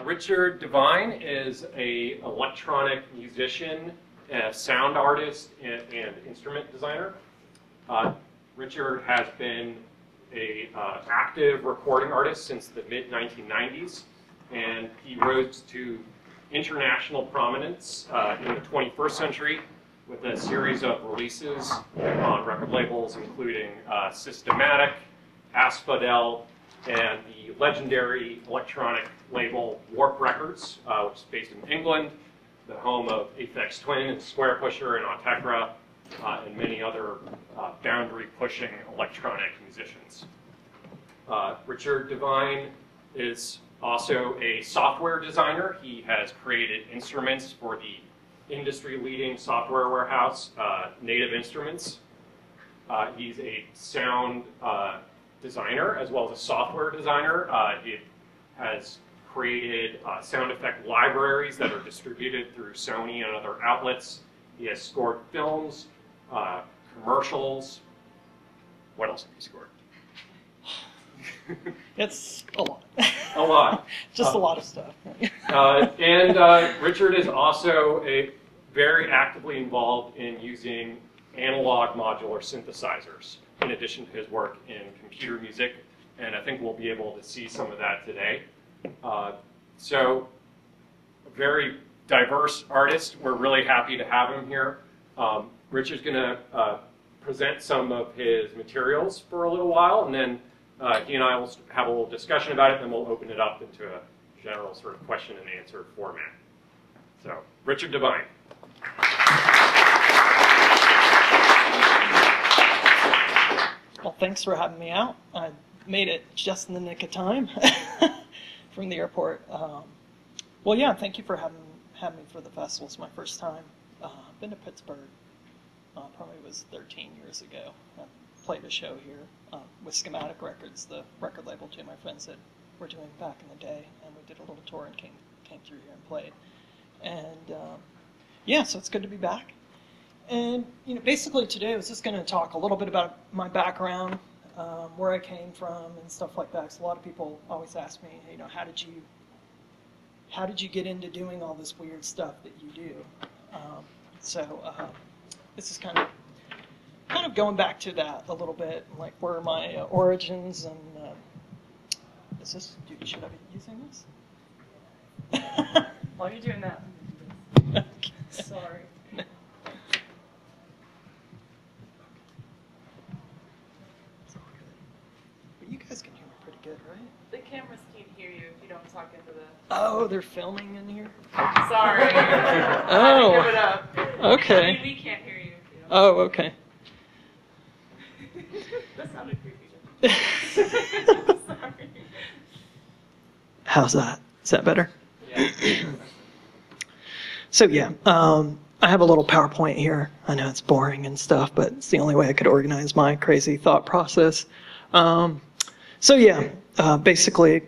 Richard Devine is an electronic musician, a sound artist, and instrument designer. Richard has been an active recording artist since the mid-1990s, and he rose to international prominence in the 21st century with a series of releases on record labels including Systematic, Asphodel, and the legendary electronic label Warp Records, which is based in England, the home of Aphex Twin and Square Pusher and Autechre, and many other boundary-pushing electronic musicians. Richard Devine is also a software designer. He has created instruments for the industry-leading software warehouse, Native Instruments. He's a sound designer as well as a software designer. He has created sound effect libraries that are distributed through Sony and other outlets. He has scored films, commercials. What else have you scored? It's a lot. A lot. Just a lot of stuff. Richard is also very actively involved in using analog modular synthesizers in addition to his work in computer music, and I think we'll be able to see some of that today. So, a very diverse artist. We're really happy to have him here. Richard's going to present some of his materials for a little while, and then he and I will have a little discussion about it, and then we'll open it up into a general sort of question and answer format. So, Richard Devine. Well, thanks for having me out. I made it just in the nick of time from the airport. Well, yeah, thank you for having me for the festival. It's my first time. I've been to Pittsburgh. Probably was 13 years ago. I played a show here with Schematic Records, the record label two of my friends that were doing back in the day, and we did a little tour and came through here and played. And yeah, so it's good to be back. And basically today I was just going to talk a little bit about my background, where I came from, and stuff like that. So a lot of people always ask me, how did you get into doing all this weird stuff that you do? This is kind of going back to that a little bit, like where are my origins, and should I be using this? While you're doing that. Okay. Sorry. But you guys can hear me pretty good, right? The cameras can't hear you if you don't talk into the... Oh, they're filming in here? Sorry. Oh. Give it up. Okay. I mean, we can't hear you. Oh, okay. That sounded creepy. Sorry. How's that? Is that better? Yeah. So yeah, I have a little PowerPoint here. I know it's boring and stuff, but it's the only way I could organize my crazy thought process. So yeah, basically,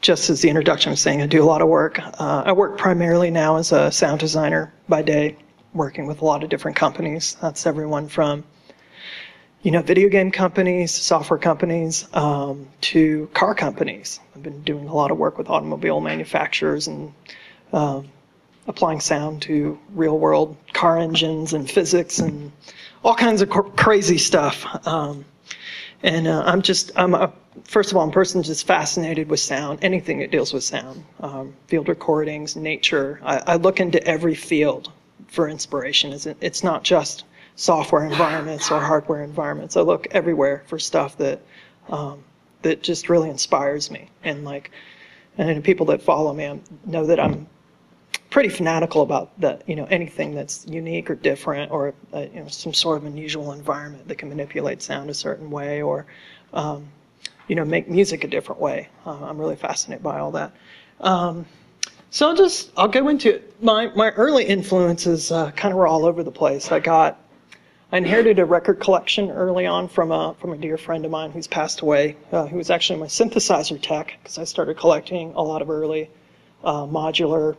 just as the introduction was saying, I do a lot of work. I work primarily now as a sound designer by day, working with a lot of different companies. That's everyone from, video game companies, software companies, to car companies. I've been doing a lot of work with automobile manufacturers and applying sound to real-world car engines and physics and all kinds of crazy stuff. First of all, I'm a person just fascinated with sound, anything that deals with sound, field recordings, nature. I look into every field for inspiration. It's not just software environments or hardware environments. I look everywhere for stuff that just really inspires me. And people that follow me know that I'm pretty fanatical about that. Anything that's unique or different, or some sort of unusual environment that can manipulate sound a certain way, or make music a different way. I'm really fascinated by all that. So I'll go into it. My early influences kind of were all over the place. I inherited a record collection early on from a dear friend of mine who's passed away, who was actually my synthesizer tech, because I started collecting a lot of early modular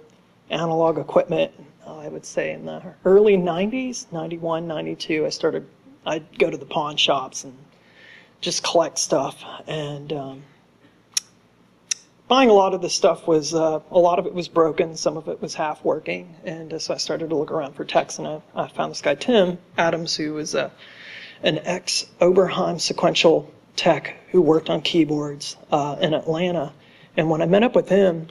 analog equipment. I would say in the early 90s, 91, 92, I'd go to the pawn shops and just collect stuff. And buying a lot of this stuff was, a lot of it was broken, some of it was half working, and so I started to look around for techs, and I found this guy, Tim Adams, who was an ex-Oberheim sequential tech who worked on keyboards in Atlanta. And when I met up with him,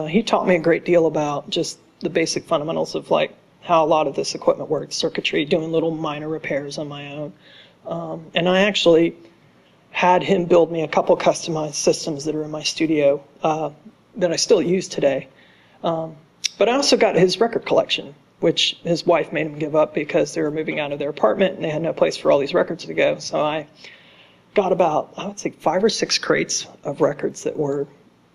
he taught me a great deal about just the basic fundamentals of like how a lot of this equipment works, circuitry, doing little minor repairs on my own. And I actually had him build me a couple customized systems that are in my studio that I still use today. But I also got his record collection, which his wife made him give up because they were moving out of their apartment and they had no place for all these records to go. So I got about, I would say, 5 or 6 crates of records that were,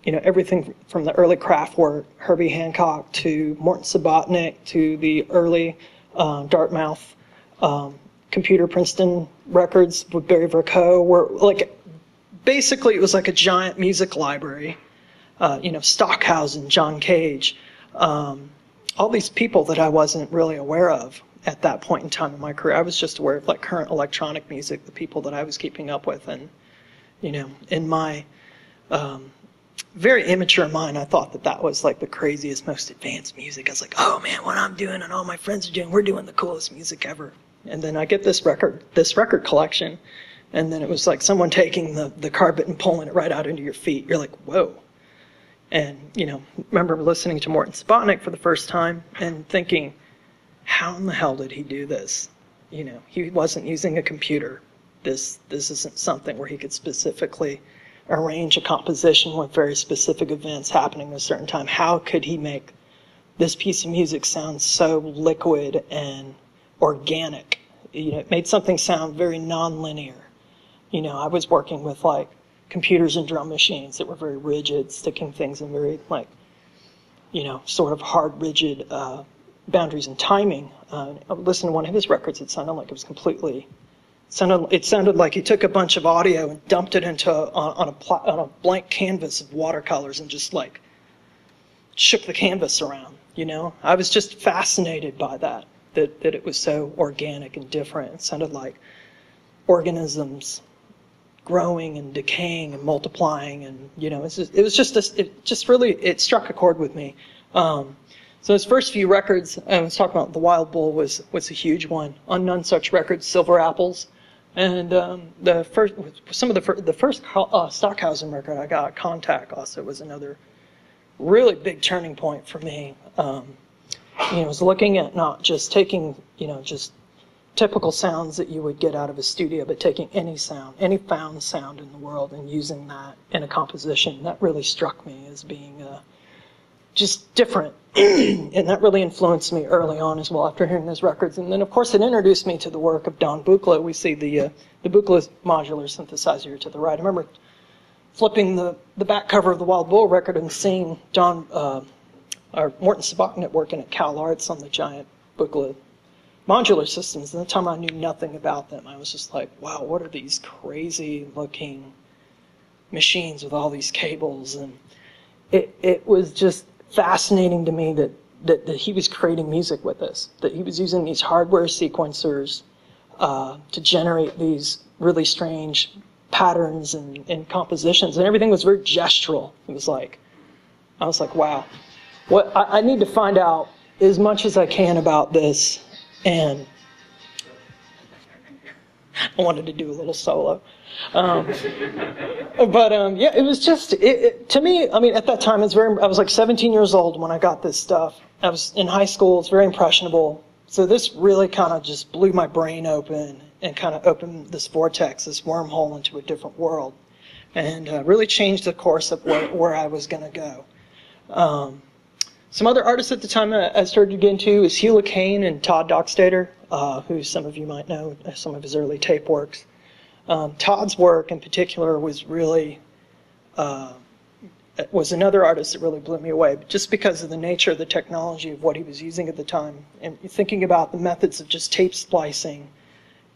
you know, everything from the early Kraftwerk, Herbie Hancock, to Morton Subotnick, to the early Dartmouth Computer Princeton records with Barry Vercoe. Were like, basically it was like a giant music library. You know, Stockhausen, John Cage, all these people that I wasn't really aware of at that point in time in my career. I was just aware of like current electronic music, the people that I was keeping up with, and you know, in my very immature mind, I thought that that was like the craziest, most advanced music. I was like, oh man, what I'm doing and all my friends are doing, we're doing the coolest music ever. And then I get this record collection, and then it was like someone taking the carpet and pulling it right out into your feet. You're like, whoa. And, you know, remember listening to Morton Subotnick for the first time and thinking, how in the hell did he do this? You know, he wasn't using a computer. This isn't something where he could specifically arrange a composition with very specific events happening at a certain time. How could he make this piece of music sound so liquid and organic? You know, it made something sound very non-linear. You know, I was working with like computers and drum machines that were very rigid, sticking things in very like, you know, sort of hard, rigid boundaries and timing. I listened to one of his records. It sounded like it was completely. It sounded like he took a bunch of audio and dumped it into on a blank canvas of watercolors and just like shook the canvas around. You know, I was just fascinated by that it was so organic and different. It sounded like organisms growing and decaying and multiplying, and you know, it struck a chord with me. So his first few records, I was talking about, The Wild Bull was a huge one. On None Such Records, Silver Apples, and the first Stockhausen record I got, Contact, also was another really big turning point for me. You know, I was looking at not just taking, you know, just typical sounds that you would get out of a studio, but taking any sound, any found sound in the world, and using that in a composition. That really struck me as being just different, and that really influenced me early on as well after hearing those records. And then, of course, it introduced me to the work of Don Buchla. We see the Buchla modular synthesizer to the right. I remember flipping the back cover of the Wild Bull record and seeing Morton Subotnick working at Cal Arts on the giant Buchla modular systems. And at the time I knew nothing about them. I was just like, wow, what are these crazy looking machines with all these cables? And it was just fascinating to me that he was creating music with this, that he was using these hardware sequencers to generate these really strange patterns and compositions, and everything was very gestural. I was like, wow. What I need to find out as much as I can about this, and I wanted to do a little solo. Yeah, it was just, to me, I mean, at that time, I was like 17 years old when I got this stuff. I was in high school, it's very impressionable. So this really kind of just blew my brain open and kind of opened this vortex, this wormhole into a different world, and really changed the course of where I was going to go. Some other artists at the time I started to get into is Hugh Kane and Todd Dockstader, who some of you might know, some of his early tape works. Todd's work in particular was really, was another artist that really blew me away, just because of the nature of the technology of what he was using at the time. And thinking about the methods of just tape splicing,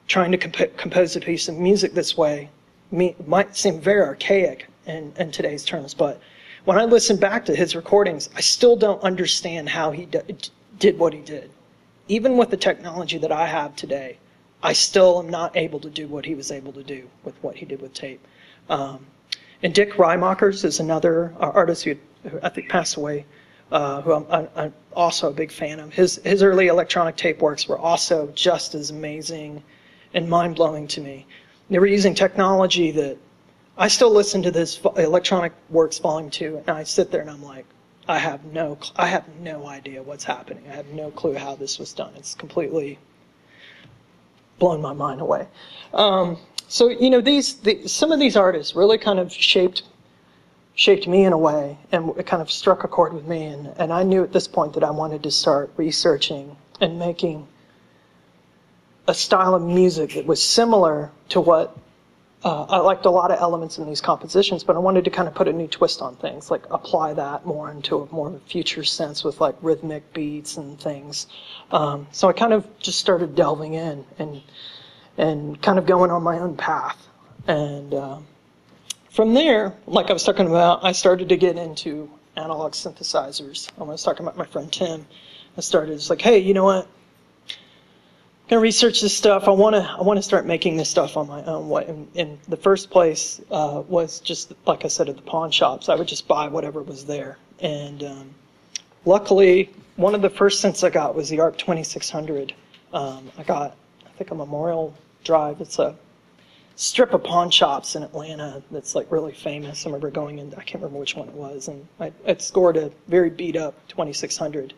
trying to compose a piece of music this way, might seem very archaic in today's terms, but when I listen back to his recordings, I still don't understand how he did what he did. Even with the technology that I have today, I still am not able to do what he was able to do with what he did with tape. And Dick Reimakers is another artist who I think passed away, who I'm also a big fan of. His early electronic tape works were also just as amazing and mind-blowing to me. They were using technology that I still listen to this Electronic Works Volume 2, and I sit there and I'm like, I have no idea what's happening. I have no clue how this was done. It's completely blown my mind away. So some of these artists really kind of shaped me in a way, and it kind of struck a chord with me. And I knew at this point that I wanted to start researching and making a style of music that was similar to what I liked a lot of elements in these compositions, but I wanted to kind of put a new twist on things, like apply that more into a more of a future sense with like rhythmic beats and things. So I kind of just started delving in and kind of going on my own path. And from there, like I was talking about, I started to get into analog synthesizers. When I was talking about my friend Tim, I started just like, hey, you know what? I'm gonna research this stuff. I want to start making this stuff on my own. In the first place was just like I said at the pawn shops. I would just buy whatever was there. And luckily, one of the first synths I got was the ARP 2600. I got, I think, a Memorial Drive. It's a strip of pawn shops in Atlanta that's like really famous. I remember going in. I can't remember which one it was, and I scored a very beat up 2600,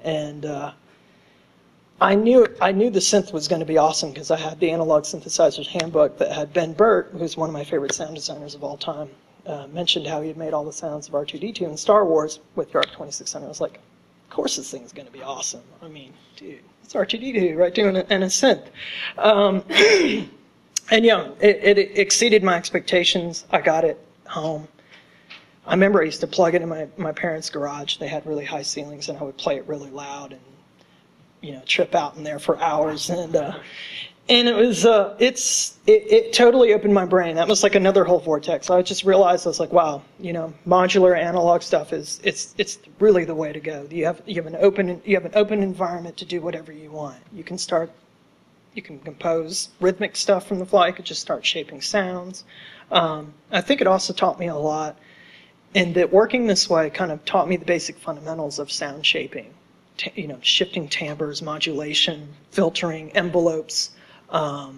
and I knew the synth was going to be awesome because I had the Analog Synthesizers Handbook that had Ben Burt, who's one of my favorite sound designers of all time, mentioned how he had made all the sounds of R2-D2 in Star Wars with the ARP 2600. I was like, of course this thing's going to be awesome. I mean, dude, it's R2-D2, right, doing it in a synth. And yeah, it exceeded my expectations. I got it home. I remember I used to plug it in my parents' garage. They had really high ceilings, and I would play it really loud and, trip out in there for hours. And it was it totally opened my brain. That was like another whole vortex. I just realized, I was like, wow, modular analog stuff it's really the way to go. You have an open environment to do whatever you want. You can compose rhythmic stuff from the fly. You could just start shaping sounds. I think it also taught me a lot, and that working this way kind of taught me the basic fundamentals of sound shaping. Shifting timbres, modulation, filtering, envelopes, how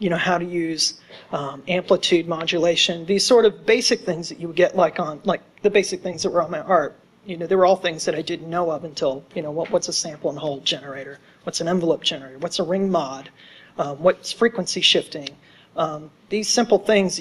to use amplitude modulation, these sort of basic things that you would get like the basic things that were on my ARP. They were all things that I didn't know of until, what's a sample and hold generator? What's an envelope generator? What's a ring mod? What's frequency shifting? These simple things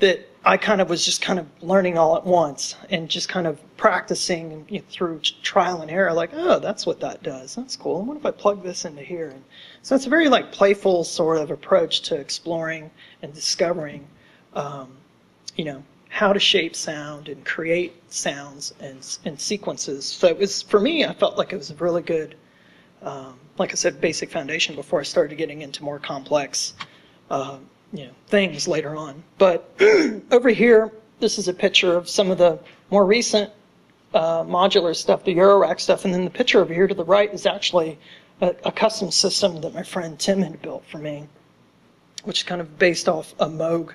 that I kind of was just kind of learning all at once and just kind of practicing through trial and error, like, oh, that's what that does. That's cool. And what if I plug this into here? And so it's a very playful sort of approach to exploring and discovering, how to shape sound and create sounds and sequences. So it was, for me, I felt like it was a really good, like I said, basic foundation before I started getting into more complex things later on. But over here, this is a picture of some of the more recent modular stuff, the Eurorack stuff, and then the picture over here to the right is actually a custom system that my friend Tim had built for me, which is kind of based off a Moog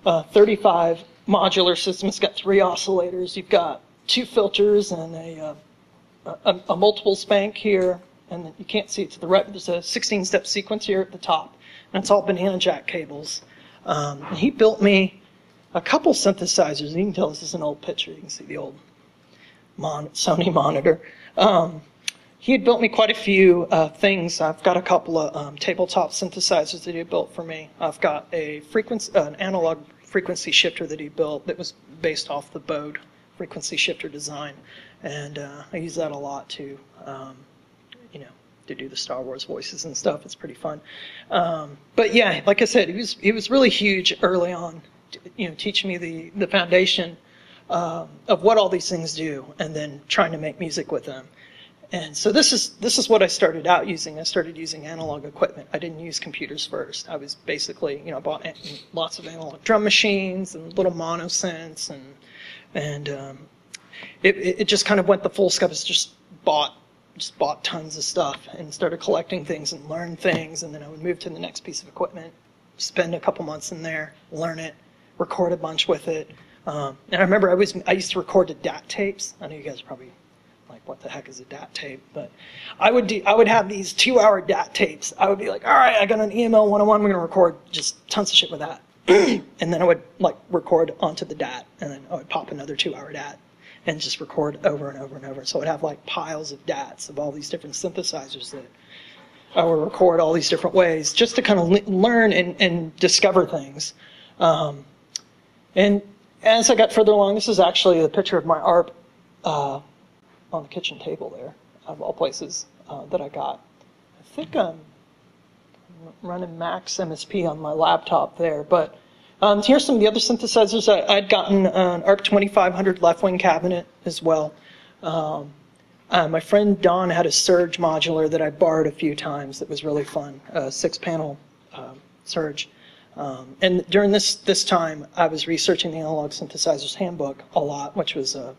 35 modular system. It's got 3 oscillators. You've got 2 filters and a multiple spank here, and you can't see it to the right, but there's a 16-step sequence here at the top. And it's all banana jack cables. And he built me a couple synthesizers. You can tell this is an old picture. You can see the old Sony monitor. He had built me quite a few things. I've got a couple of tabletop synthesizers that he had built for me. I've got an analog frequency shifter that he built that was based off the Bode frequency shifter design. And I use that a lot too. To do the Star Wars voices and stuff. It's pretty fun. But yeah, like I said, he was really huge early on, teaching me the foundation of what all these things do, and then trying to make music with them. And so this is what I started out using. I started using analog equipment. I didn't use computers first. I was basically, I bought lots of analog drum machines and little mono synths, and it just kind of went the full scope. It's just bought tons of stuff and started collecting things and learned things, and then I would move to the next piece of equipment, spend a couple months in there, learn it, record a bunch with it. And I remember I used to record to DAT tapes. I know you guys are probably like, what the heck is a DAT tape? But I would have these 2-hour DAT tapes. I would be like, all right, I got an EML 101. I'm going to record just tons of shit with that. And then I would like record onto the DAT, and then I would pop another 2-hour DAT and just record over and over and over. So I'd have like piles of DATs of all these different synthesizers that I would record all these different ways just to kind of learn and discover things. And as I got further along, this is actually a picture of my ARP on the kitchen table there, of all places, that I got. I think I'm running Max MSP on my laptop there, but here's some of the other synthesizers. I'd gotten an ARP 2500 left-wing cabinet as well. My friend Don had a Surge modular that I borrowed a few times that was really fun, a 6-panel Surge. And during this time, I was researching the Analog Synthesizers Handbook a lot, which was a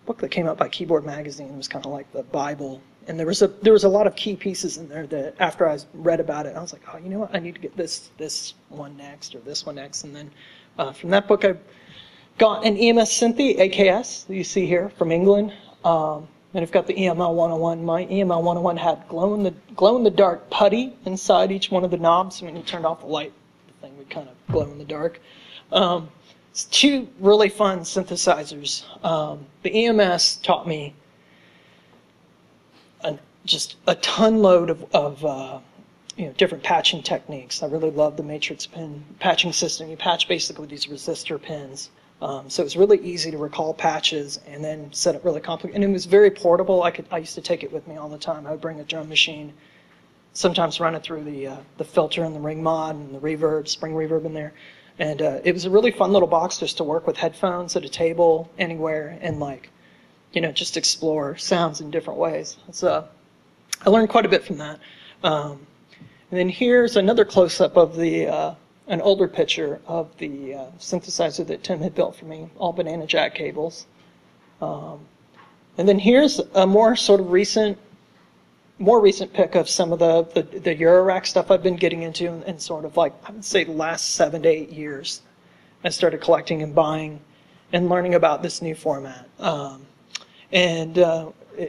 book that came out by Keyboard Magazine. It was kind of like the Bible. And there was a lot of key pieces in there that after I read about it, I was like, oh, you know what? I need to get this one next or this one next. And then from that book, I got an EMS Synthy, AKS, that you see here from England. And I've got the EML 101. My EML 101 had glow-in-the-dark putty inside each one of the knobs. So when you turned off the light, the thing would kind of glow in the dark. It's 2 really fun synthesizers. The EMS taught me just a ton load of different patching techniques. I really love the matrix pin patching system. You patch basically with these resistor pins. So it was really easy to recall patches and then set up really complicated. And it was very portable. I used to take it with me all the time. I would bring a drum machine, sometimes run it through the filter and the ring mod and the reverb, spring reverb in there. And it was a really fun little box just to work with headphones at a table, anywhere, and just explore sounds in different ways. I learned quite a bit from that. And then here's another close-up of an older picture of the synthesizer that Tim had built for me, all banana jack cables. And then here's a more recent pick of some of the Eurorack stuff I've been getting into, and sort of like, I would say the last 7 to 8 years. I started collecting and buying and learning about this new format.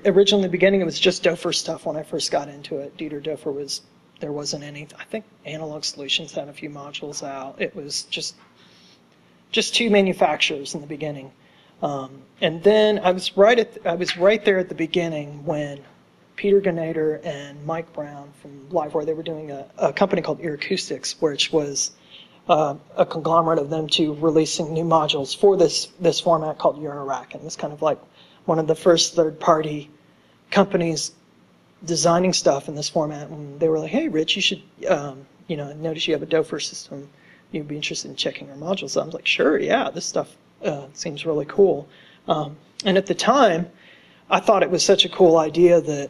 Originally in the beginning, it was just Dofer stuff when I first got into it. Dieter Dofer there wasn't any. I think Analog Solutions had a few modules out. It was just 2 manufacturers in the beginning. And then I was right there at the beginning when Peter Ganader and Mike Brown from Livewire, they were doing a company called Ear Acoustics, which was a conglomerate of them 2 releasing new modules for this format called Eurorack. And it was kind of like one of the first third-party companies designing stuff in this format. And they were like, hey, Rich, you should, notice you have a Dofer system. You'd be interested in checking our modules. I was like, sure, yeah, this stuff seems really cool. And at the time, I thought it was such a cool idea that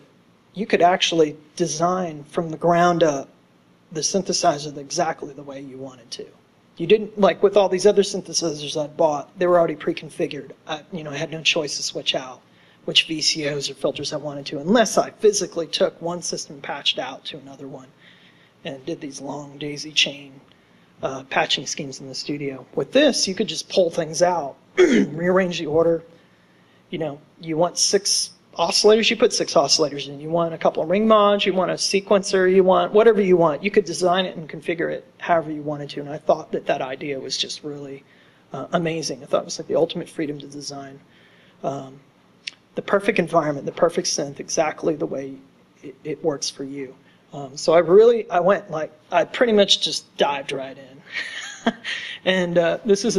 you could actually design from the ground up the synthesizer exactly the way you wanted to. You didn't, like with all these other synthesizers I'd bought, they were already pre-configured. I had no choice to switch out which VCOs or filters I wanted to, unless I physically took one system and patched out to another one and did these long daisy chain patching schemes in the studio. With this, you could just pull things out, rearrange the order. You want 6 oscillators, you put 6 oscillators in. You want a couple of ring mods, you want a sequencer, you want whatever you want. You could design it and configure it however you wanted to. And I thought that idea was just really amazing. I thought it was like the ultimate freedom to design the perfect environment, the perfect synth, exactly the way it works for you. So I pretty much just dived right in. And this is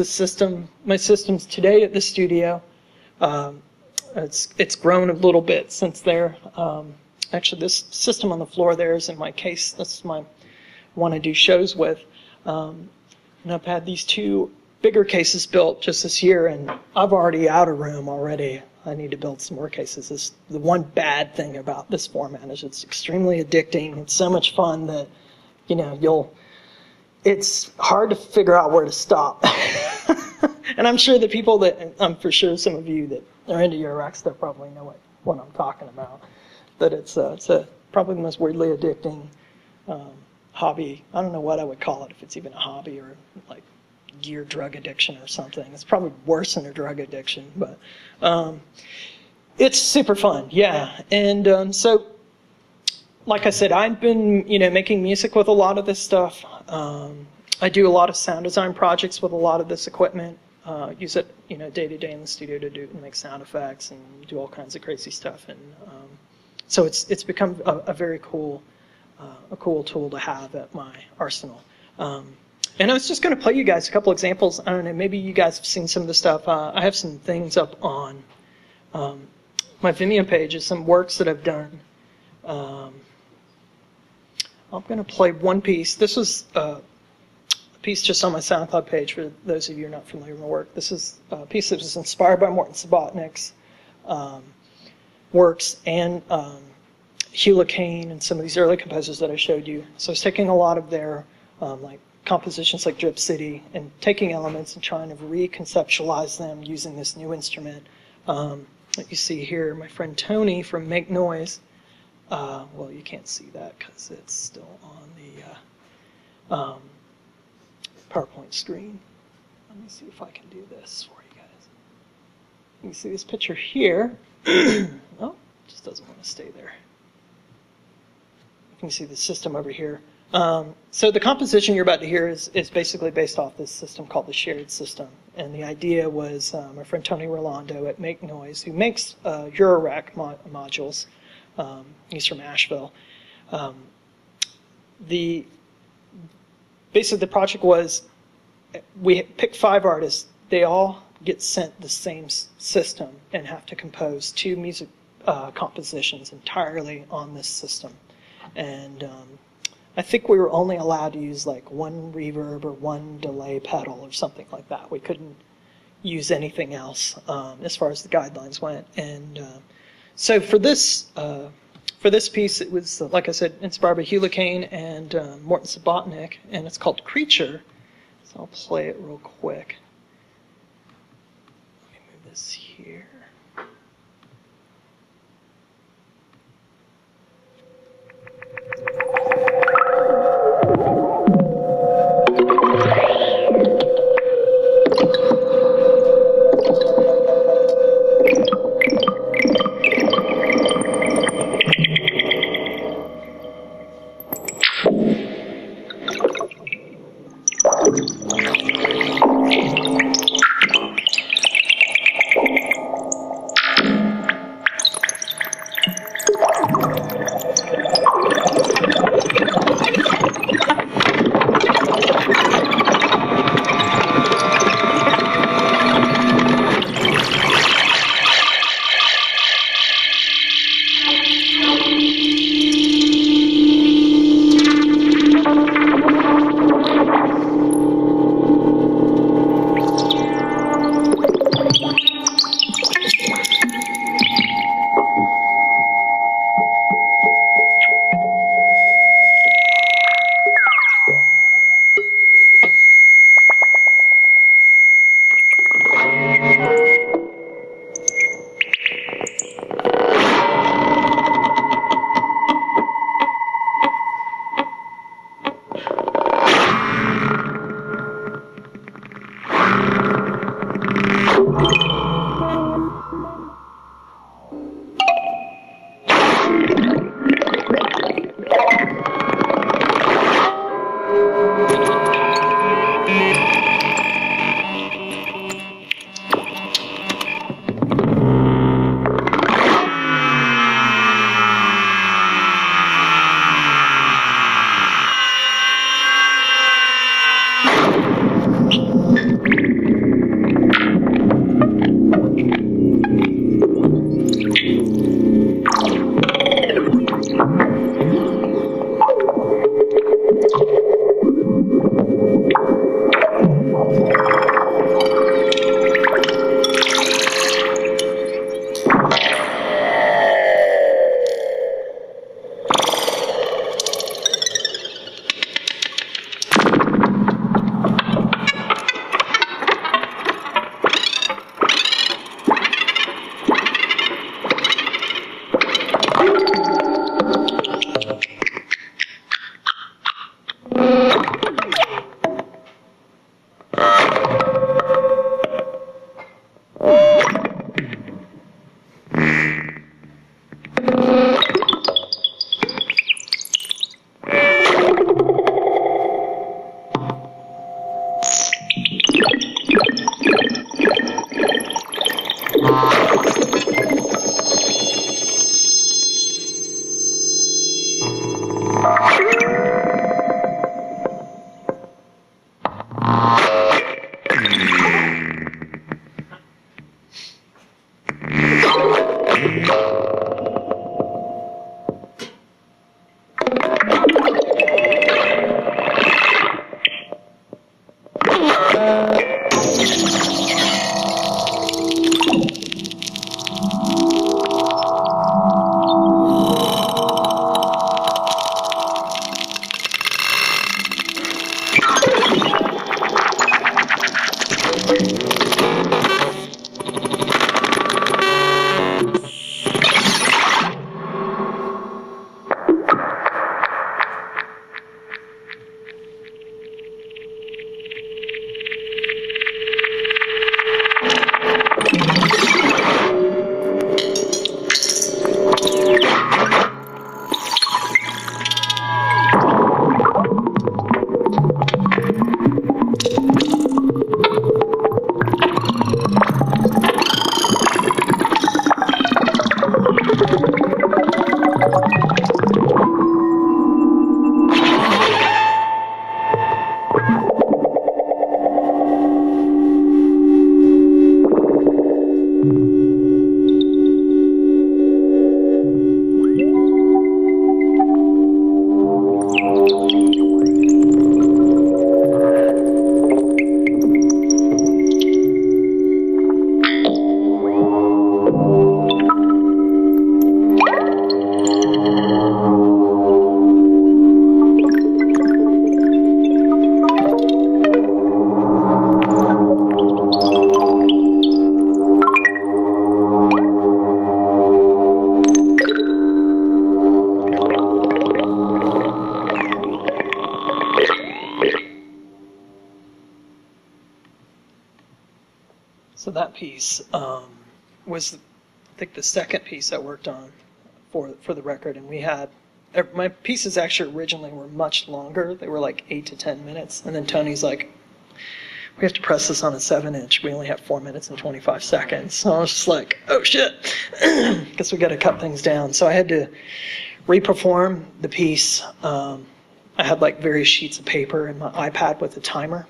my system's today at the studio. It's grown a little bit since there. Actually, this system on the floor there is in my case. That's my one I do shows with. And I've had these 2 bigger cases built just this year, and I've already out of room already. I need to build some more cases. The one bad thing about this format is it's extremely addicting. It's so much fun that, it's hard to figure out where to stop. And I'm sure I'm for sure some of you that are into Euroracks, they'll probably know what I'm talking about. But it's probably the most weirdly addicting hobby. I don't know what I would call it, if it's even a hobby or like gear drug addiction or something. It's probably worse than a drug addiction, but it's super fun, yeah. And so, like I said, I've been, making music with a lot of this stuff. I do a lot of sound design projects with a lot of this equipment. Use it, day to day in the studio to make sound effects and do all kinds of crazy stuff. And so it's become a very cool, tool to have at my arsenal. And I was just going to play you guys a couple examples. I don't know, maybe you guys have seen some of the stuff. I have some things up on my Vimeo page, is some works that I've done. I'm going to play one piece. This was a piece just on my SoundCloud page for those of you who are not familiar with my work. This is a piece that was inspired by Morton Subotnick's works and Hugh Kane and some of these early composers that I showed you. So I was taking a lot of their like compositions like Drip City and taking elements and trying to reconceptualize them using this new instrument. That you see here, my friend Tony from Make Noise. Well, you can't see that because it's still on the PowerPoint screen. Let me see if I can do this for you guys. You can see this picture here. Oh, it just doesn't want to stay there. You can see the system over here. So the composition you're about to hear is basically based off this system called the shared system. And the idea was my friend Tony Rolando at Make Noise, who makes Eurorack modules. He's from Asheville. Basically the project was, we picked 5 artists. They all get sent the same system and have to compose 2 music compositions entirely on this system. And I think we were only allowed to use like 1 reverb or 1 delay pedal or something like that. We couldn't use anything else as far as the guidelines went. And so for this piece, it was, like I said, inspired by Hugh Kane and Morton Subotnick, and it's called Creature. So I'll play it real quick. Let me move this here. So that piece was, I think, the second piece I worked on for the record, and we had, my pieces actually originally were much longer. They were like 8 to 10 minutes, and then Tony's like, we have to press this on a 7-inch. We only have 4 minutes and 25 seconds. So I was just like, oh shit, guess we got to cut things down. So I had to reperform the piece. I had like various sheets of paper and my iPad with a timer.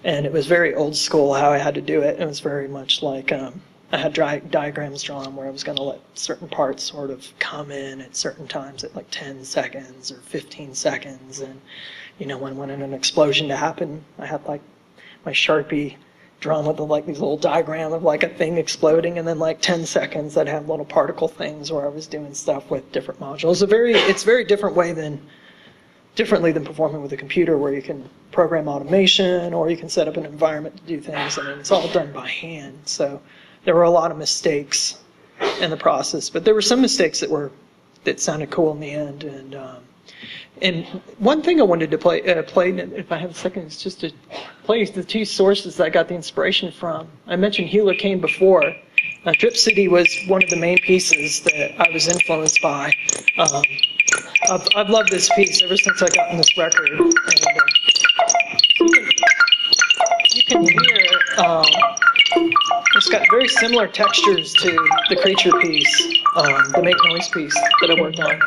And it was very old school how I had to do it. It was very much like I had diagrams drawn where I was going to let certain parts sort of come in at certain times at like 10 seconds or 15 seconds. And, you know, when I wanted an explosion to happen, I had like my Sharpie drawn with like these little diagram of like a thing exploding, and then like 10 seconds I'd have little particle things where I was doing stuff with different modules. It's a very differently than performing with a computer where you can program automation or you can set up an environment to do things. I mean, it's all done by hand. So there were a lot of mistakes in the process, but there were some mistakes that sounded cool in the end. And one thing I wanted to play, if I have a second, is just to play the two sources that I got the inspiration from. I mentioned Hewlett Kane before. Drip City was one of the main pieces that I was influenced by. I've loved this piece ever since I got in this record. And, you can hear it's got very similar textures to the Creature piece, the Make Noise piece that I worked on.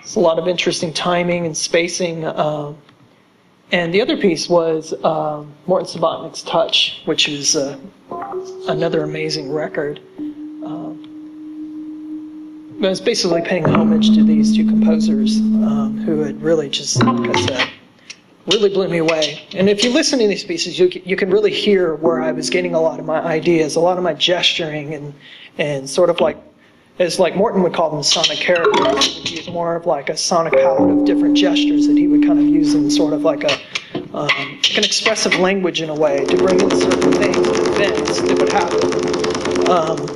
It's a lot of interesting timing and spacing. And the other piece was Morton Subotnick's Touch, which is another amazing record. But it's basically paying homage to these two composers who had really just, like I said, really blew me away. And if you listen to these pieces, you can really hear where I was getting a lot of my ideas, a lot of my gesturing, and sort of like, as like Morton would call them, sonic characters. He would use more of like a sonic palette of different gestures that he would kind of use in sort of like an expressive language in a way to bring in certain things, events that would happen.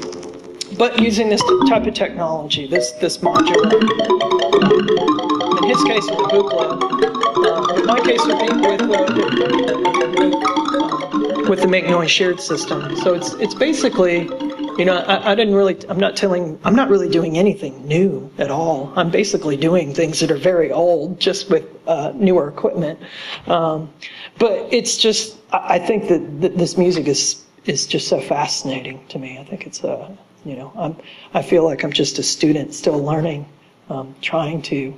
But using this type of technology, this modular, in his case with Buchla, in my case with the Make Noise shared system. So it's basically, you know, I'm not really doing anything new at all. I'm basically doing things that are very old, just with newer equipment. But it's just, I think that this music is just so fascinating to me. I think it's you know, I feel like I'm just a student still learning, trying to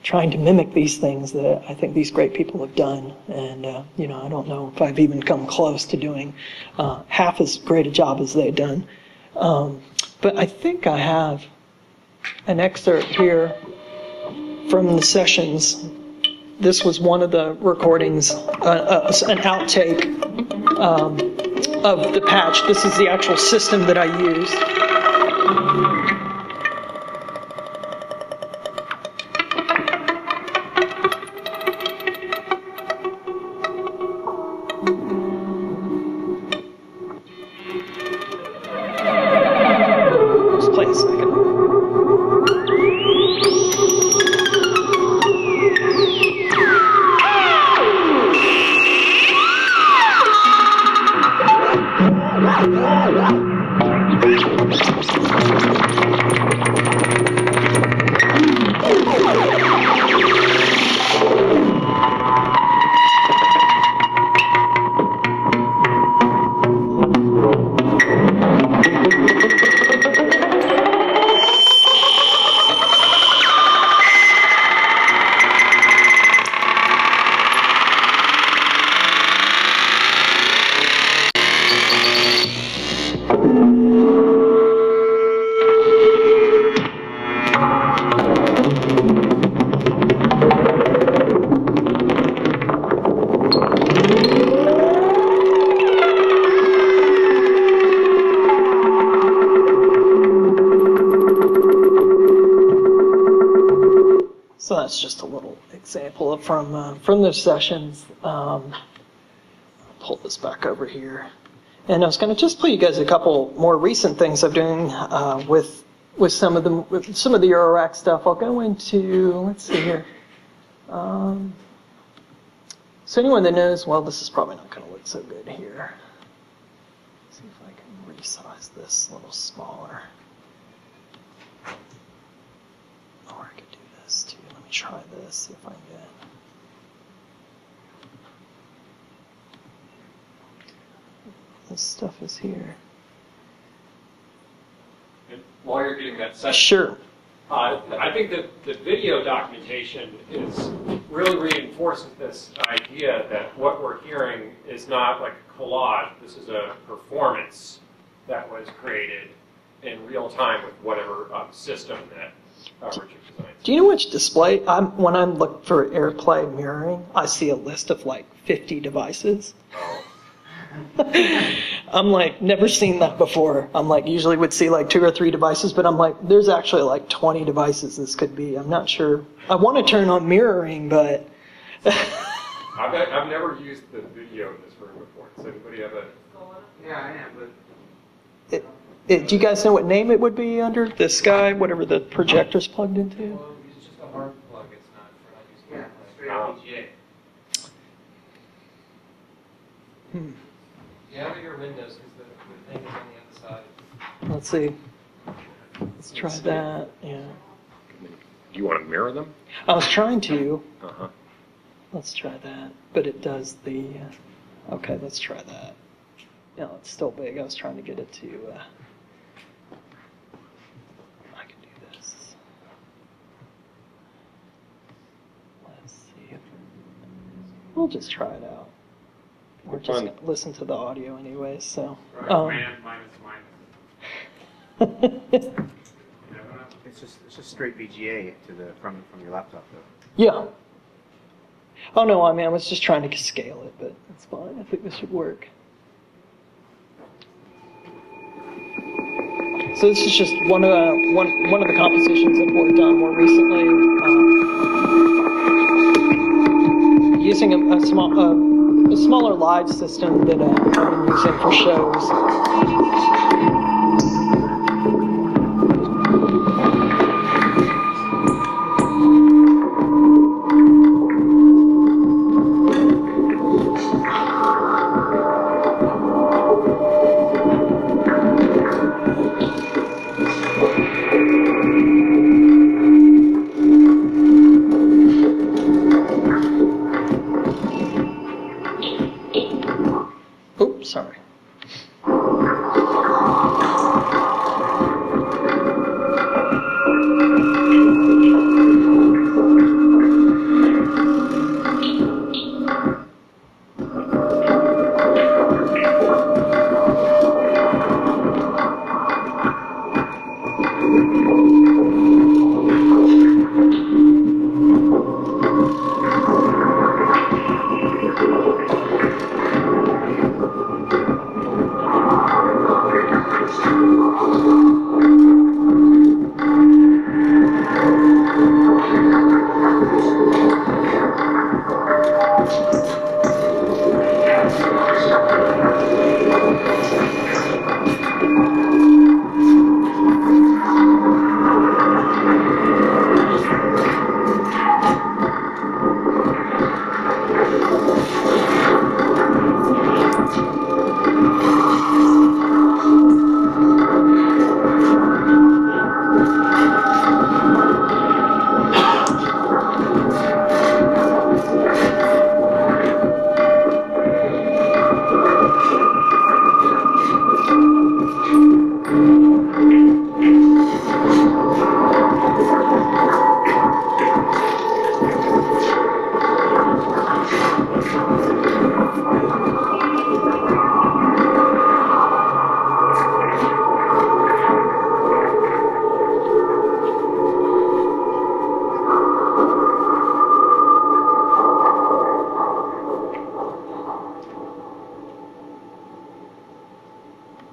mimic these things that I think these great people have done. And, you know, I don't know if I've even come close to doing half as great a job as they've done. But I think I have an excerpt here from the sessions. This was one of the recordings, an outtake of the patch. This is the actual system that I used. Just play a second. So that's just a little example from those sessions. I'll pull this back over here. And I was going to just play you guys a couple more recent things I'm doing with some of the Eurorack stuff. I'll go into, let's see here. So anyone that knows, well, this is probably not going to look so good here. Let's see if I can resize this a little smaller. Or I could do this too. Let me try this, see if I can get it. This stuff is here. And while you're getting that set, Sure. I think that the video documentation really reinforces this idea that what we're hearing is not like a collage. This is a performance that was created in real time with whatever system that Richard designed. Do you know which display? When I'm looking for AirPlay mirroring, I see a list of like 50 devices. Oh. I'm like, never seen that before. I'm like, usually would see like 2 or 3 devices, but I'm like, there's actually like 20 devices this could be. I'm not sure. I want to turn on mirroring, but... I've never used the video in this room before. Does anybody have a... Yeah, I am, but... Do you guys know what name it would be under? This guy, whatever the projector's plugged into? Well, it's just a hard plug. It's not for not using straight Oh. VGA. Hmm. Yeah, under your windows, because the thing is on the other side. Let's see. Let's try that. Yeah. Do you want to mirror them? I was trying to. Uh-huh. Let's try that. But it does the... okay, let's try that. No, it's still big. I was trying to get it to... I can do this. Let's see. We'll just try it out. We're just going to listen to the audio anyway, so... It's just straight VGA to the from your laptop though. Yeah. Oh no, I mean I was just trying to scale it, but it's fine. I think this should work. So this is just one of the compositions I've worked on more recently, using a smaller live system that I've been using for shows. Oops, sorry.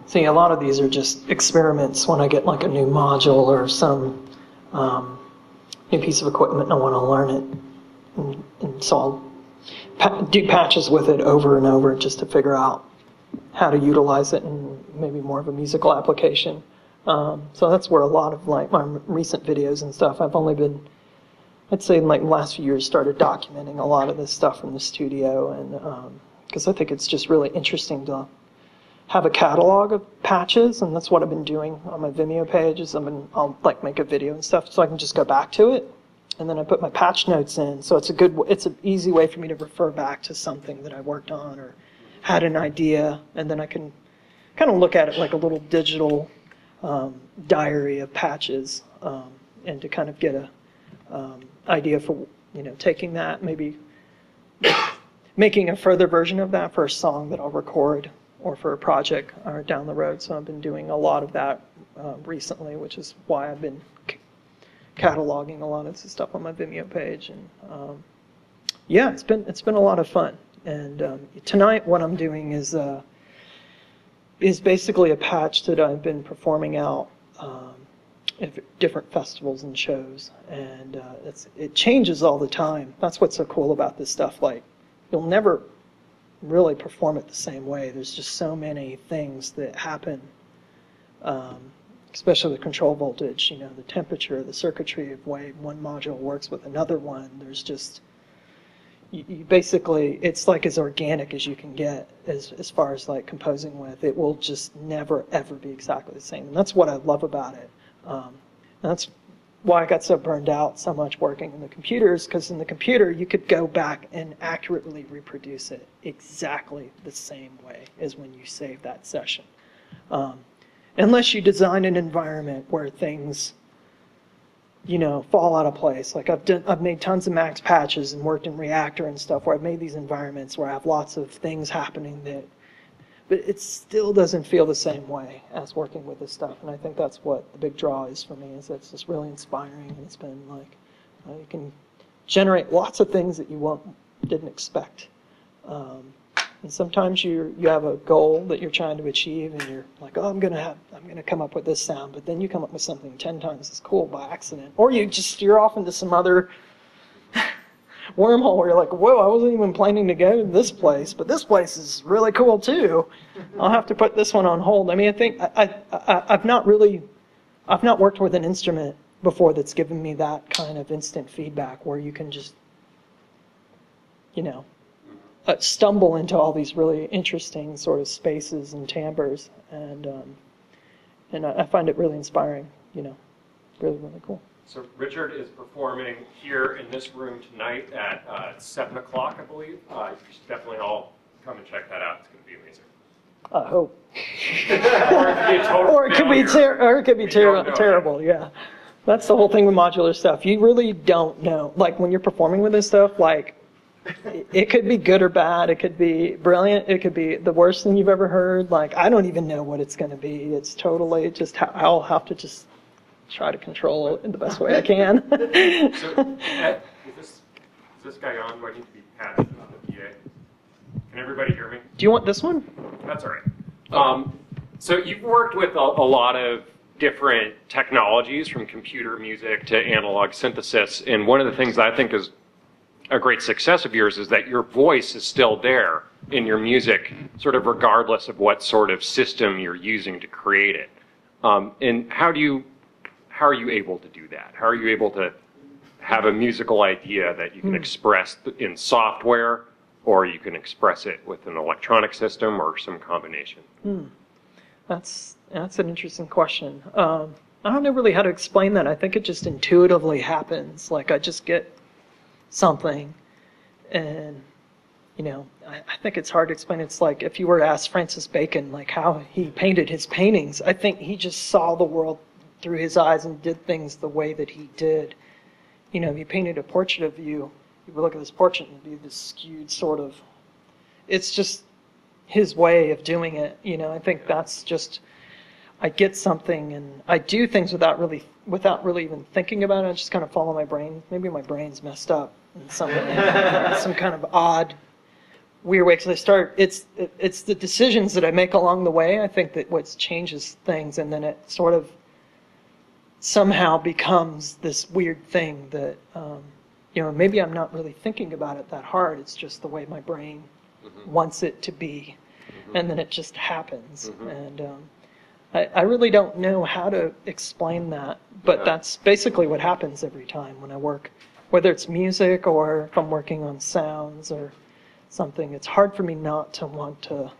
See, a lot of these are just experiments when I get like a new module or some new piece of equipment and I want to learn it. And so I'll do patches with it over and over just to figure out how to utilize it in maybe more of a musical application. So that's where a lot of like my recent videos and stuff, I've only been, I'd say in like the last few years, started documenting a lot of this stuff from the studio, and because I think it's just really interesting to have a catalog of patches, and that's what I've been doing on my Vimeo page. Is I'll like make a video and stuff, so I can just go back to it, and then I put my patch notes in. So it's an easy way for me to refer back to something that I worked on or had an idea, and then I can kind of look at it like a little digital diary of patches, and to kind of get a idea for taking that, maybe making a further version of that for a song that I'll record or for a project or down the road. So I've been doing a lot of that recently, which is why I've been cataloging a lot of this stuff on my Vimeo page. And yeah, it's been a lot of fun. And tonight, what I'm doing is basically a patch that I've been performing out at different festivals and shows, and it changes all the time. That's what's so cool about this stuff. Like, you'll never really perform it the same way. There's just so many things that happen, especially the control voltage, the temperature, the circuitry of way one module works with another one. There's just, you basically, it's like as organic as you can get as far as like composing with. It will just never, ever be exactly the same. And that's what I love about it. And that's why I got so burned out so much working in the computers, because in the computer you could go back and accurately reproduce it exactly the same way as when you save that session. Unless you design an environment where things, fall out of place. Like I've made tons of Max patches and worked in Reaktor and stuff where I've made these environments where I have lots of things happening but it still doesn't feel the same way as working with this stuff. And I think that's what the big draw is for me, is it's just really inspiring. And it's been like, you can generate lots of things that you didn't expect. And sometimes you have a goal that you're trying to achieve, and you're like, oh, I'm gonna come up with this sound, but then you come up with something 10 times as cool by accident, or you just steer off into some other wormhole where you're like, whoa, I wasn't even planning to go to this place, but this place is really cool too. I'll have to put this one on hold. I mean, I think I've not worked with an instrument before that's given me that kind of instant feedback where you can just, stumble into all these really interesting sort of spaces and timbres, and I find it really inspiring. Really, really cool. So Richard is performing here in this room tonight at 7 o'clock, I believe. You should definitely all come and check that out. It's going to be amazing. I hope. Or it could be a total or it could be terrible. Yeah, that's the whole thing with modular stuff. You really don't know. Like when you're performing with this stuff, like it could be good or bad. It could be brilliant. It could be the worst thing you've ever heard. Like I don't even know what it's going to be. It's totally just I'll have to just try to control it in the best way I can. So, is this guy on? Do I need to be patched on the PA? Can everybody hear me? Do you want this one? That's all right. So you've worked with a lot of different technologies, from computer music to analog synthesis, and one of the things I think is a great success of yours is that your voice is still there in your music, sort of regardless of what sort of system you're using to create it. And how are you able to do that? How are you able to have a musical idea that you can express in software, or you can express it with an electronic system, or some combination? That's an interesting question. I don't know really how to explain that. I think it just intuitively happens. Like I just get something, and I think it's hard to explain. It's like if you were to ask Francis Bacon like how he painted his paintings, I think he just saw the world through his eyes and did things the way that he did. If you painted a portrait of you would look at this portrait and be this skewed sort of, it's just his way of doing it. I think that's just, I get something and I do things without really even thinking about it. I just kind of follow my brain. Maybe my brain's messed up in some kind of odd weird way because it's the decisions that I make along the way. I think that what changes things, and then it sort of somehow becomes this weird thing that, maybe I'm not really thinking about it that hard. It's just the way my brain wants it to be, and then it just happens. And I really don't know how to explain that, but that's basically what happens every time when I work, whether it's music or if I'm working on sounds or something. It's hard for me not to want to.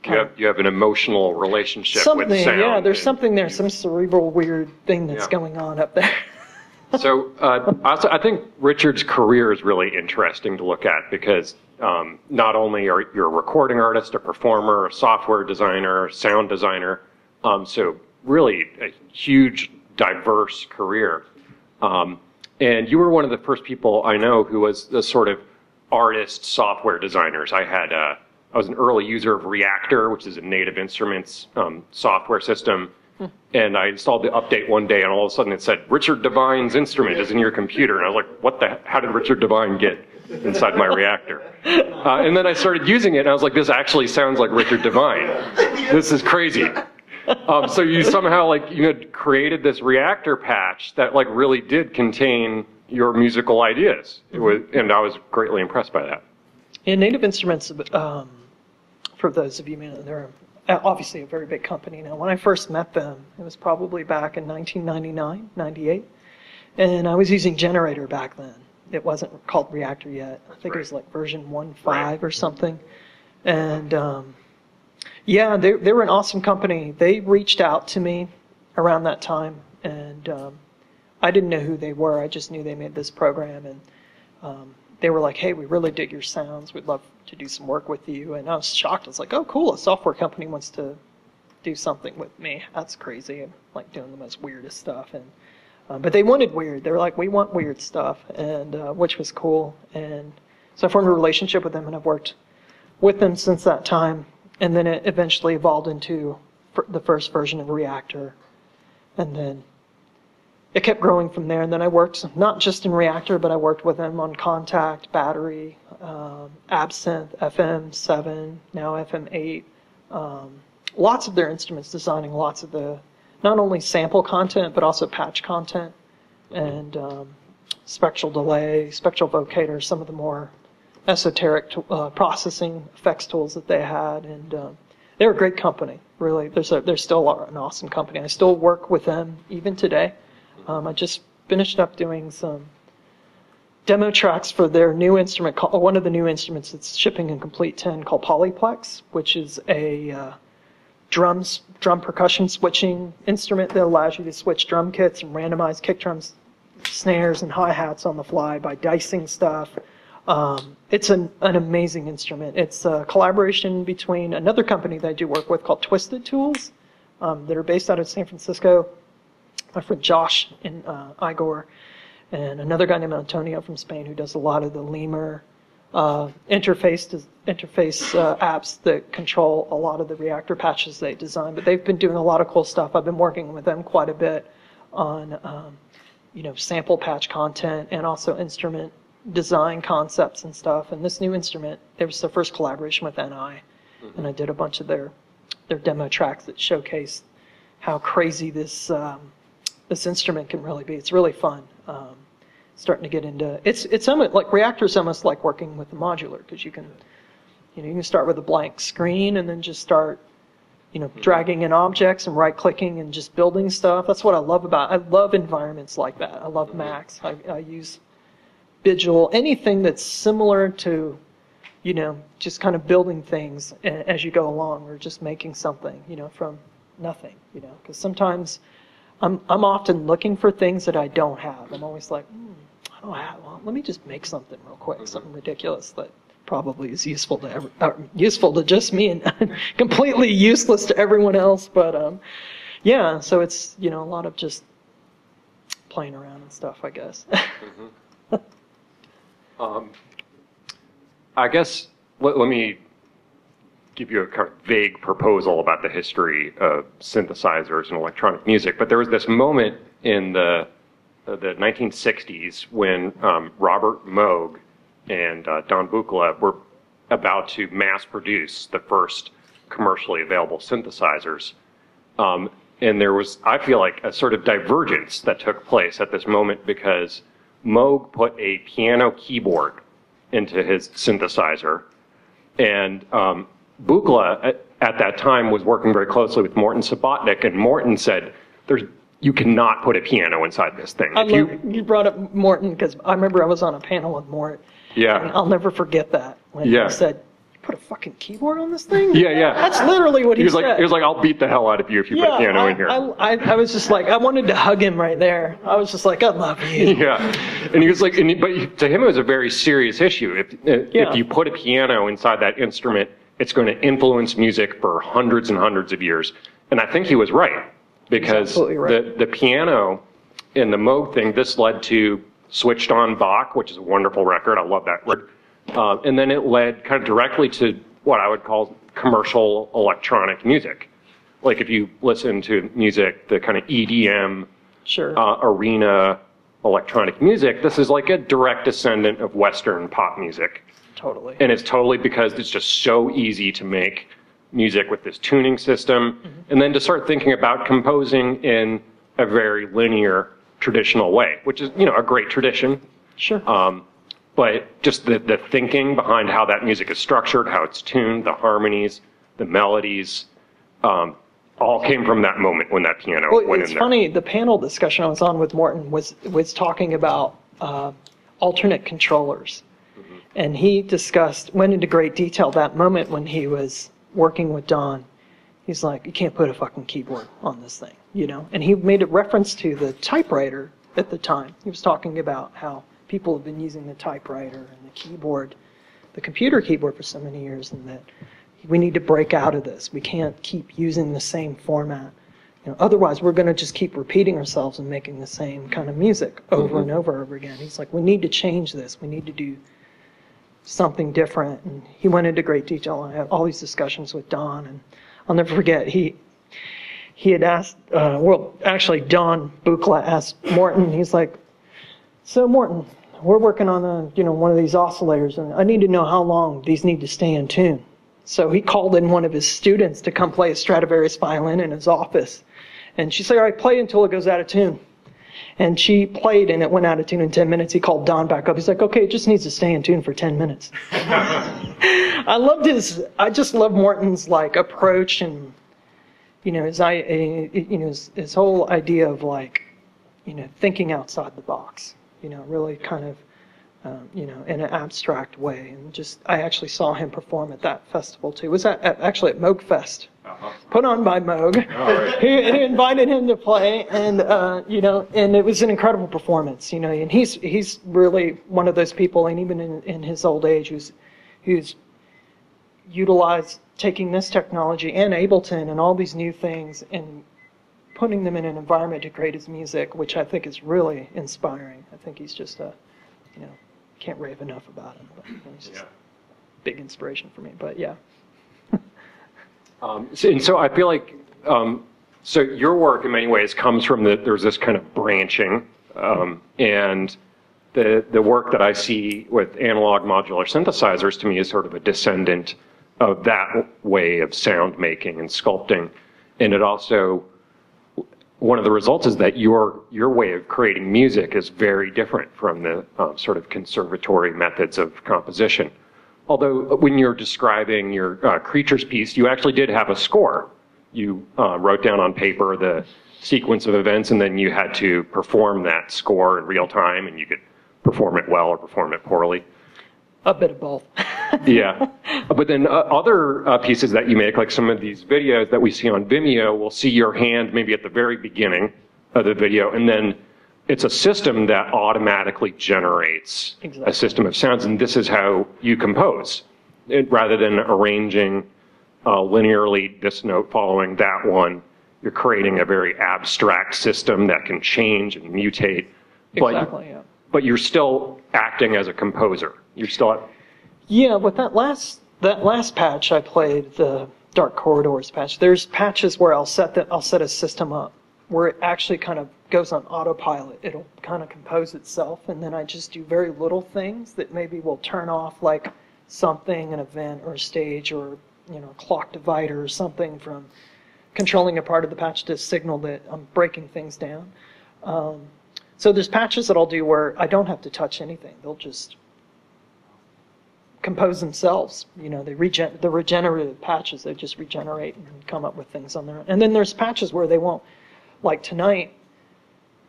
You have an emotional relationship something, with sound. yeah, there's something there, some cerebral weird thing that's going on up there. So also, I think Richard's career is really interesting to look at because not only are you a recording artist, a performer, a software designer, sound designer, so really a huge, diverse career. And you were one of the first people I know who was the sort of artist software designers. I was an early user of Reaktor, which is a Native Instruments software system. And I installed the update one day, and all of a sudden it said, Richard Devine's instrument is in your computer. And I was like, how did Richard Devine get inside my Reaktor? And then I started using it, and I was like, this actually sounds like Richard Devine. This is crazy. So you somehow created this Reaktor patch that really did contain your musical ideas. And I was greatly impressed by that. Yeah, Native Instruments, for those of you who know, they're obviously a very big company now. When I first met them, it was probably back in 1999, 98. And I was using Generator back then. It wasn't called Reaktor yet. I think it was like version 1.5 or something. And yeah, they were an awesome company. They reached out to me around that time, and I didn't know who they were. I just knew they made this program, and they were like, hey, we really dig your sounds. We'd love to do some work with you. And I was shocked. I was like, oh, cool, a software company wants to do something with me. That's crazy. I'm like doing the most weirdest stuff. And but they wanted weird. They were like, we want weird stuff, and which was cool. And so I formed a relationship with them, and I've worked with them since that time. And then it eventually evolved into the first version of Reaktor. And then it kept growing from there. And then I worked not just in Reaktor, but I worked with them on Contact, Battery, Absynth, FM7, now FM8. Lots of their instruments, designing lots of the, not only sample content, but also patch content, and spectral delay, spectral vocator, some of the more esoteric processing effects tools that they had. And they're a great company, really. They're still an awesome company. I still work with them even today. I just finished up doing some demo tracks for their new instrument, one of the new instruments that's shipping in Complete 10, called Polyplex, which is a drum percussion switching instrument that allows you to switch drum kits and randomize kick drums, snares, and hi-hats on the fly by dicing stuff. It's an amazing instrument. It's a collaboration between another company that I do work with called Twisted Tools, that are based out of San Francisco. My friend Josh in Igor, and another guy named Antonio from Spain who does a lot of the lemur interface apps that control a lot of the Reaktor patches they design. But they've been doing a lot of cool stuff. I've been working with them quite a bit on sample patch content and also instrument design concepts and stuff. And this new instrument, it was their first collaboration with NI, and I did a bunch of their demo tracks that showcase how crazy this instrument can really be. It's really fun. Starting to get into it's almost like Reaktor's almost like working with the modular, because you can start with a blank screen and then just start dragging in objects and right clicking and just building stuff. That's what I love about it. I love environments like that. I love Max. I use Vigil, anything that's similar to just kind of building things as you go along, or just making something from nothing, because sometimes I'm often looking for things that I don't have. I'm always like, I don't have. Well, let me just make something real quick, something ridiculous that probably is useful to just me and completely useless to everyone else. But yeah, so it's a lot of just playing around and stuff, I guess. I guess let me give you a kind of vague proposal about the history of synthesizers and electronic music. But there was this moment in the 1960s when Robert Moog and Don Buchla were about to mass produce the first commercially available synthesizers. And there was, I feel like, a sort of divergence that took place at this moment because Moog put a piano keyboard into his synthesizer, and Buchla at that time was working very closely with Morton Subotnick, and Morton said, you cannot put a piano inside this thing. You brought up Morton because I remember I was on a panel with Morton. Yeah. And I'll never forget that when he said, put a fucking keyboard on this thing? Yeah. That's literally what he said. He was like, I'll beat the hell out of you if you put a piano in here. I was just like, I wanted to hug him right there. I was just like, I love you. Yeah. And he was like, but to him it was a very serious issue. If you put a piano inside that instrument, it's going to influence music for hundreds and hundreds of years. And I think he was right. Because right. The piano in the Moog thing, this led to Switched On Bach, which is a wonderful record. I love that record. And then it led kind of directly to what I would call commercial electronic music. Like if you listen to music, the kind of EDM, arena electronic music, this is like a direct descendant of Western pop music. Totally. And it's totally because it's just so easy to make music with this tuning system, and then to start thinking about composing in a very linear, traditional way, which is, a great tradition. Sure. But just the thinking behind how that music is structured, how it's tuned, the harmonies, the melodies, all came from that moment when that piano went in there. It's funny, the panel discussion I was on with Morton was talking about alternate controllers. Mm-hmm. And he went into great detail that moment when he was working with Don. He's like, you can't put a fucking keyboard on this thing, And he made a reference to the typewriter at the time. He was talking about how people have been using the typewriter and the keyboard, the computer keyboard for so many years, and that we need to break out of this. We can't keep using the same format. Otherwise, we're going to just keep repeating ourselves and making the same kind of music over and over again. He's like, we need to change this. We need to do something different. And he went into great detail. I had all these discussions with Don, and I'll never forget, he had asked, Don Buchla asked Morton, he's like, so Morton, we're working on one of these oscillators, and I need to know how long these need to stay in tune. So he called in one of his students to come play a Stradivarius violin in his office. And she said, all right, play until it goes out of tune. And she played, and it went out of tune in 10 minutes. He called Don back up. He's like, okay, it just needs to stay in tune for 10 minutes. I just love Morton's approach and, his whole idea of thinking outside the box, really kind of, in an abstract way. And I actually saw him perform at that festival too. It was actually at Moog Fest, put on by Moog. Right. He invited him to play, and and it was an incredible performance. And he's really one of those people, and even in his old age, who's utilized taking this technology and Ableton and all these new things and putting them in an environment to create his music, which I think is really inspiring. I think he's just can't rave enough about him. But he's just a big inspiration for me. But yeah. So I feel like, so your work in many ways comes from there's this kind of branching, and the work that I see with analog modular synthesizers to me is sort of a descendant of that way of sound making and sculpting. And it also, one of the results is that your way of creating music is very different from the sort of conservatory methods of composition. Although when you're describing your Creatures piece, you actually did have a score. You wrote down on paper the sequence of events, and then you had to perform that score in real time, and you could perform it well or perform it poorly. A bit of both. Yeah. But then other pieces that you make, like some of these videos that we see on Vimeo, we'll see your hand maybe at the very beginning of the video, and then it's a system that automatically generates a system of sounds, and this is how you compose. Rather than arranging linearly this note following that one, you're creating a very abstract system that can change and mutate. Exactly, yeah. But you're still acting as a composer. You're still... Yeah, with that last patch I played, the Dark Corridors patch, there's patches where I'll set a system up where it actually kind of goes on autopilot. It'll kind of compose itself, and then I just do very little things that maybe will turn off like something, an event or a stage or a clock divider or something from controlling a part of the patch to signal that I'm breaking things down. So there's patches that I'll do where I don't have to touch anything. They'll just compose themselves. The regenerative patches, they just regenerate and come up with things on their own. And then there's patches where they won't. Like tonight,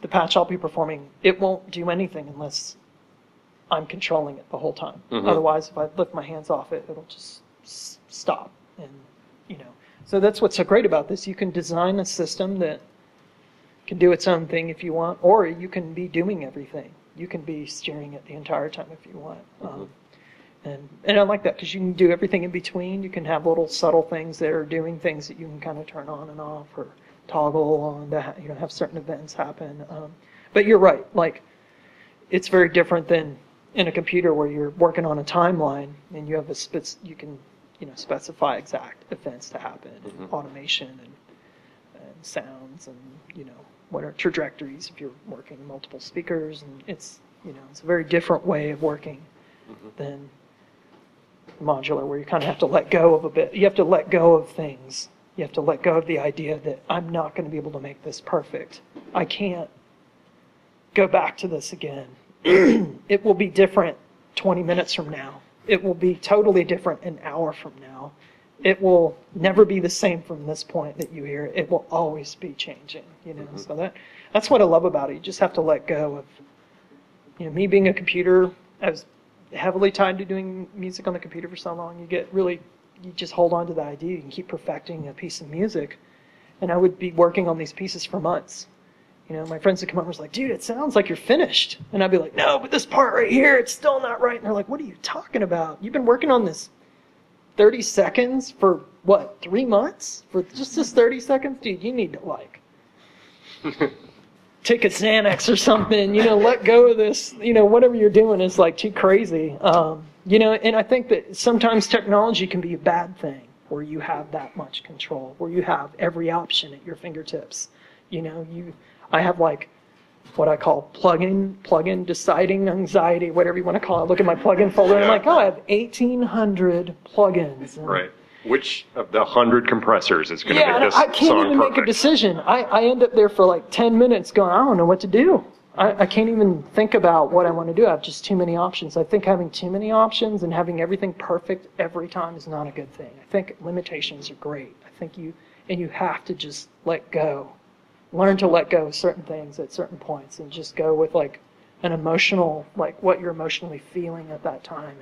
the patch I'll be performing, it won't do anything unless I'm controlling it the whole time. Mm-hmm. Otherwise, if I lift my hands off it, it'll just stop. And so that's what's so great about this. You can design a system that can do its own thing if you want, or you can be doing everything. You can be steering it the entire time if you want. Mm-hmm. And I like that because you can do everything in between. You can have little subtle things that are doing things that you can kind of turn on and off or toggle on to have certain events happen. But you're right. Like, it's very different than in a computer where you're working on a timeline and you have you can specify exact events to happen, mm-hmm. and automation and sounds and what are trajectories if you're working in multiple speakers, and it's a very different way of working, mm-hmm. than modular, where you kind of have to let go of a bit. You have to let go of things. You have to let go of the idea that I'm not going to be able to make this perfect. I can't go back to this again. It will be different 20 minutes from now. It will be totally different an hour from now. It will never be the same from this point that you hear. It will always be changing, Mm-hmm. So that's what I love about it. You just have to let go of, me being a computer. I was heavily tied to doing music on the computer for so long. You just hold on to the idea. You can keep perfecting a piece of music. And I would be working on these pieces for months. My friends would come up and was like, dude, it sounds like you're finished. And I'd be like, no, but this part right here, it's still not right. And they're like, what are you talking about? You've been working on this 30 seconds for what, 3 months? For just this 30 seconds? Dude, you need to take a Xanax or something, let go of this, whatever you're doing is like too crazy. And I think that sometimes technology can be a bad thing where you have that much control, where you have every option at your fingertips. I have like what I call plugin deciding anxiety, whatever you want to call it. I look at my plugin folder and I'm like, I have 1,800 plugins. And right. Which of the 100 compressors is going to make this song perfect? I can't even make a decision. I end up there for like 10 minutes going, I don't know what to do. I can't even think about what I want to do. I have just too many options. I think having too many options and having everything perfect every time is not a good thing. I think limitations are great. I think you have to just let go. Learn to let go of certain things at certain points and just go with like an emotional, like what you're emotionally feeling at that time.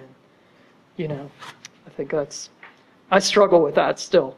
And, I think I struggle with that still.